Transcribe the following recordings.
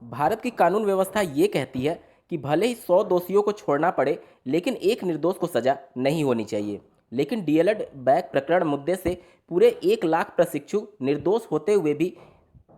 भारत की कानून व्यवस्था ये कहती है कि भले ही 100 दोषियों को छोड़ना पड़े, लेकिन एक निर्दोष को सजा नहीं होनी चाहिए। लेकिन डीएलएड बैग प्रकरण मुद्दे से पूरे 1 लाख प्रशिक्षु निर्दोष होते हुए भी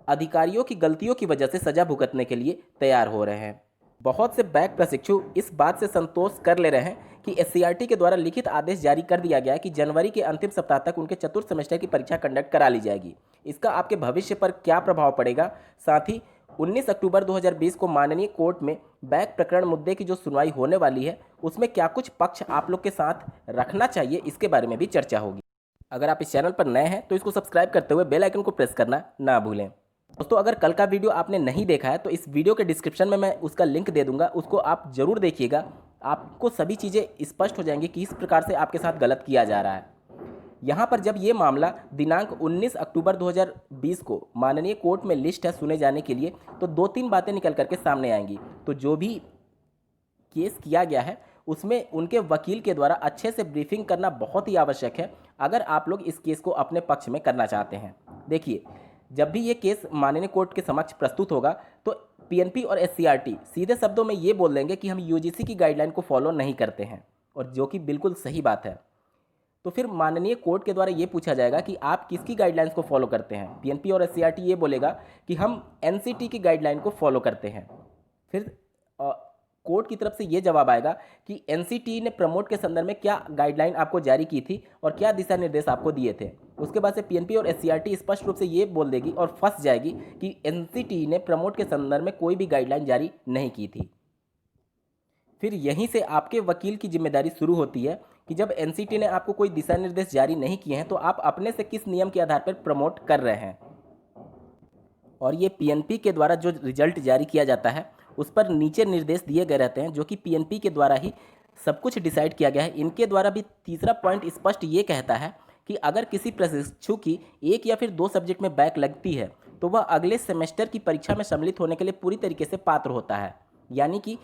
अधिकारियों की गलतियों की वजह से सजा भुगतने के लिए तैयार हो रहे हैं। बहुत से बैक प्रशिक्षु इस बात से संतोष कर ले रहे हैं कि एससीईआरटी के द्वारा लिखित आदेश जारी कर दिया गया है कि जनवरी के अंतिम सप्ताह तक उनके चतुर्थ सेमेस्टर की परीक्षा कंडक्ट करा ली जाएगी। इसका आपके भविष्य पर क्या प्रभाव पड़ेगा, साथ ही 19 अक्टूबर 2020 को माननीय कोर्ट में बैक प्रकरण मुद्दे की जो सुनवाई होने वाली है, उसमें क्या कुछ पक्ष आप लोग के साथ रखना चाहिए, इसके बारे में भी चर्चा होगी। अगर आप इस चैनल पर नए हैं तो इसको सब्सक्राइब करते हुए बेल आइकन को प्रेस करना ना भूलें। दोस्तों, अगर कल का वीडियो आपने नहीं देखा है तो इस वीडियो के डिस्क्रिप्शन में मैं उसका लिंक दे दूंगा, उसको आप जरूर देखिएगा। आपको सभी चीज़ें स्पष्ट हो जाएंगी कि इस प्रकार से आपके साथ गलत किया जा रहा है। यहाँ पर जब ये मामला दिनांक 19 अक्टूबर 2020 को माननीय कोर्ट में लिस्ट है सुने जाने के लिए, तो 2-3 बातें निकल करके सामने आएंगी। तो जो भी केस किया गया है उसमें उनके वकील के द्वारा अच्छे से ब्रीफिंग करना बहुत ही आवश्यक है, अगर आप लोग इस केस को अपने पक्ष में करना चाहते हैं। देखिए, जब भी ये केस माननीय कोर्ट के समक्ष प्रस्तुत होगा तो पीएनपी और एससीईआरटी सीधे शब्दों में ये बोल देंगे कि हम यूजीसी की गाइडलाइन को फॉलो नहीं करते हैं, और जो कि बिल्कुल सही बात है। तो फिर माननीय कोर्ट के द्वारा ये पूछा जाएगा कि आप किसकी गाइडलाइंस को फॉलो करते हैं। पीएनपी और एससीईआरटी ये बोलेगा कि हम एनसीटी की गाइडलाइन को फॉलो करते हैं। फिर कोर्ट की तरफ से ये जवाब आएगा कि एनसीटी ने प्रमोट के संदर्भ में क्या गाइडलाइन आपको जारी की थी और क्या दिशा निर्देश आपको दिए थे। उसके बाद से पीएनपी और एससीईआरटी स्पष्ट रूप से ये बोल देगी और फंस जाएगी कि एनसीटी ने प्रमोट के संदर्भ में कोई भी गाइडलाइन जारी नहीं की थी। फिर यहीं से आपके वकील की जिम्मेदारी शुरू होती है कि जब एनसीटी ने आपको कोई दिशा निर्देश जारी नहीं किए हैं तो आप अपने से किस नियम के आधार पर प्रमोट कर रहे हैं। और ये पीएनपी के द्वारा जो रिजल्ट जारी किया जाता है उस पर नीचे निर्देश दिए गए रहते हैं, जो कि पीएनपी के द्वारा ही सब कुछ डिसाइड किया गया है। इनके द्वारा भी तीसरा पॉइंट स्पष्ट ये कहता है कि अगर किसी प्रशिक्षु की 1 या फिर 2 सब्जेक्ट में बैक लगती है तो वह अगले सेमेस्टर की परीक्षा में सम्मिलित होने के लिए पूरी तरीके से पात्र होता है। यानी कि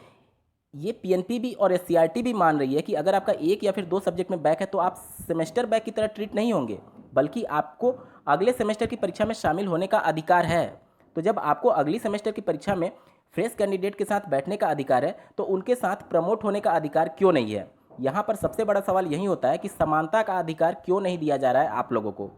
ये पीएनपी भी और एससीईआरटी भी मान रही है कि अगर आपका 1 या फिर 2 सब्जेक्ट में बैक है तो आप सेमेस्टर बैक की तरह ट्रीट नहीं होंगे, बल्कि आपको अगले सेमेस्टर की परीक्षा में शामिल होने का अधिकार है। तो जब आपको अगली सेमेस्टर की परीक्षा में फ्रेश कैंडिडेट के साथ बैठने का अधिकार है तो उनके साथ प्रमोट होने का अधिकार क्यों नहीं है। यहाँ पर सबसे बड़ा सवाल यही होता है कि समानता का अधिकार क्यों नहीं दिया जा रहा है आप लोगों को।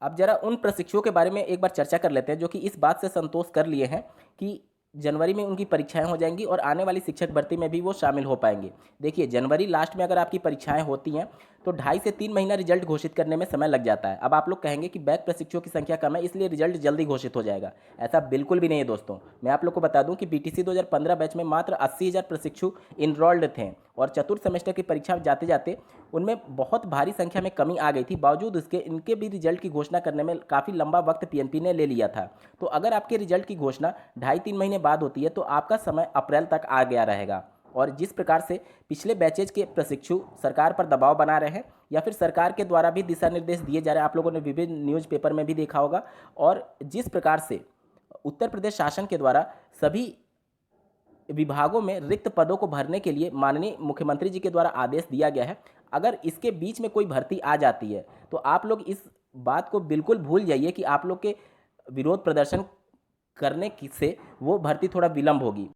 अब जरा उन प्रशिक्षुओं के बारे में एक बार चर्चा कर लेते हैं जो कि इस बात से संतोष कर लिए हैं कि जनवरी में उनकी परीक्षाएं हो जाएंगी और आने वाली शिक्षक भर्ती में भी वो शामिल हो पाएंगे। देखिए, जनवरी लास्ट में अगर आपकी परीक्षाएं होती हैं तो 2.5 से 3 महीना रिजल्ट घोषित करने में समय लग जाता है। अब आप लोग कहेंगे कि बैक प्रशिक्षुओं की संख्या कम है इसलिए रिजल्ट जल्दी घोषित हो जाएगा। ऐसा बिल्कुल भी नहीं है दोस्तों। मैं आप लोग को बता दूं कि बीटीसी 2015 बैच में मात्र 80,000 प्रशिक्षु इनरोल्ड थे और चतुर्थ सेमेस्टर की परीक्षा जाते जाते उनमें बहुत भारी संख्या में कमी आ गई थी। बावजूद इसके इनके भी रिजल्ट की घोषणा करने में काफ़ी लंबा वक्त पीएनपी ने ले लिया था। तो अगर आपके रिजल्ट की घोषणा 2.5-3 महीने बाद होती है तो आपका समय अप्रैल तक आ गया रहेगा। और जिस प्रकार से पिछले बैचेज के प्रशिक्षु सरकार पर दबाव बना रहे हैं या फिर सरकार के द्वारा भी दिशा निर्देश दिए जा रहे हैं, आप लोगों ने विभिन्न न्यूज़पेपर में भी देखा होगा। और जिस प्रकार से उत्तर प्रदेश शासन के द्वारा सभी विभागों में रिक्त पदों को भरने के लिए माननीय मुख्यमंत्री जी के द्वारा आदेश दिया गया है, अगर इसके बीच में कोई भर्ती आ जाती है तो आप लोग इस बात को बिल्कुल भूल जाइए कि आप लोग के विरोध प्रदर्शन करने से वो भर्ती थोड़ा विलंब होगी।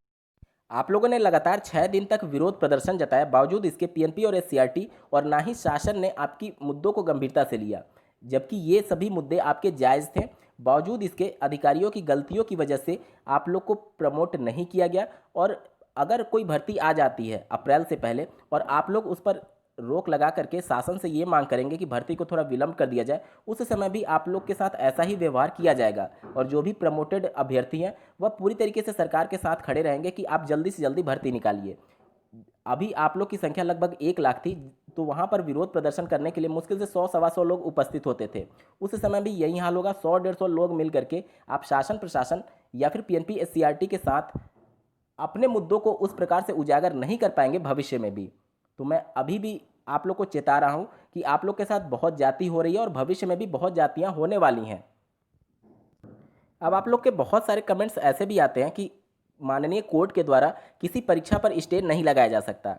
आप लोगों ने लगातार 6 दिन तक विरोध प्रदर्शन जताया, बावजूद इसके पीएनपी और एससीईआरटी और ना ही शासन ने आपकी मुद्दों को गंभीरता से लिया, जबकि ये सभी मुद्दे आपके जायज़ थे। बावजूद इसके अधिकारियों की गलतियों की वजह से आप लोग को प्रमोट नहीं किया गया। और अगर कोई भर्ती आ जाती है अप्रैल से पहले और आप लोग उस पर रोक लगा करके शासन से ये मांग करेंगे कि भर्ती को थोड़ा विलंब कर दिया जाए, उस समय भी आप लोग के साथ ऐसा ही व्यवहार किया जाएगा। और जो भी प्रमोटेड अभ्यर्थी हैं वह पूरी तरीके से सरकार के साथ खड़े रहेंगे कि आप जल्दी से जल्दी भर्ती निकालिए। अभी आप लोग की संख्या लगभग 1 लाख थी, तो वहाँ पर विरोध प्रदर्शन करने के लिए मुश्किल से 100-125 लोग उपस्थित होते थे। उस समय भी यही हाल होगा। 100-150 लोग मिल करके आप शासन प्रशासन या फिर पीएनपी एससीईआरटी के साथ अपने मुद्दों को उस प्रकार से उजागर नहीं कर पाएंगे भविष्य में भी। तो मैं अभी भी आप लोग को चेता रहा हूँ कि आप लोग के साथ बहुत जाति हो रही है और भविष्य में भी बहुत जातियाँ होने वाली हैं। अब आप लोग के बहुत सारे कमेंट्स ऐसे भी आते हैं कि माननीय कोर्ट के द्वारा किसी परीक्षा पर स्टे नहीं लगाया जा सकता।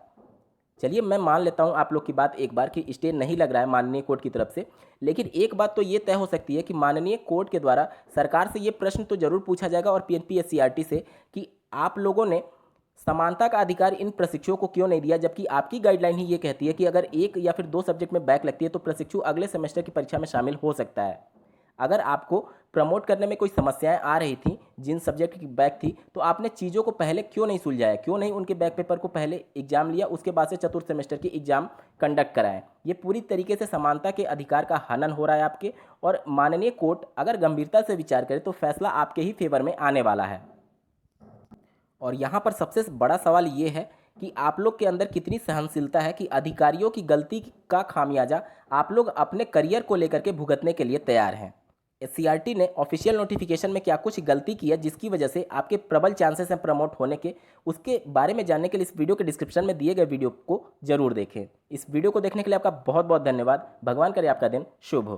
चलिए मैं मान लेता हूँ आप लोग की बात एक बार कि स्टे नहीं लग रहा है माननीय कोर्ट की तरफ से, लेकिन एक बात तो ये तय हो सकती है कि माननीय कोर्ट के द्वारा सरकार से ये प्रश्न तो जरूर पूछा जाएगा और पीएनपी एससीईआरटी से कि आप लोगों ने समानता का अधिकार इन प्रशिक्षुओं को क्यों नहीं दिया, जबकि आपकी गाइडलाइन ही ये कहती है कि अगर एक या फिर दो सब्जेक्ट में बैक लगती है तो प्रशिक्षु अगले सेमेस्टर की परीक्षा में शामिल हो सकता है। अगर आपको प्रमोट करने में कोई समस्याएं आ रही थी जिन सब्जेक्ट की बैक थी, तो आपने चीज़ों को पहले क्यों नहीं सुलझाया, क्यों नहीं उनके बैक पेपर को पहले एग्जाम लिया, उसके बाद से चतुर्थ सेमेस्टर की एग्जाम कंडक्ट कराएं। ये पूरी तरीके से समानता के अधिकार का हनन हो रहा है आपके, और माननीय कोर्ट अगर गंभीरता से विचार करे तो फैसला आपके ही फेवर में आने वाला है। और यहाँ पर सबसे बड़ा सवाल ये है कि आप लोग के अंदर कितनी सहनशीलता है कि अधिकारियों की गलती का खामियाजा आप लोग अपने करियर को लेकर के भुगतने के लिए तैयार हैं। एससीईआरटी ने ऑफिशियल नोटिफिकेशन में क्या कुछ गलती की है जिसकी वजह से आपके प्रबल चांसेस हैं प्रमोट होने के, उसके बारे में जानने के लिए इस वीडियो के डिस्क्रिप्शन में दिए गए वीडियो को जरूर देखें। इस वीडियो को देखने के लिए आपका बहुत बहुत धन्यवाद। भगवान करे आपका दिन शुभ हो।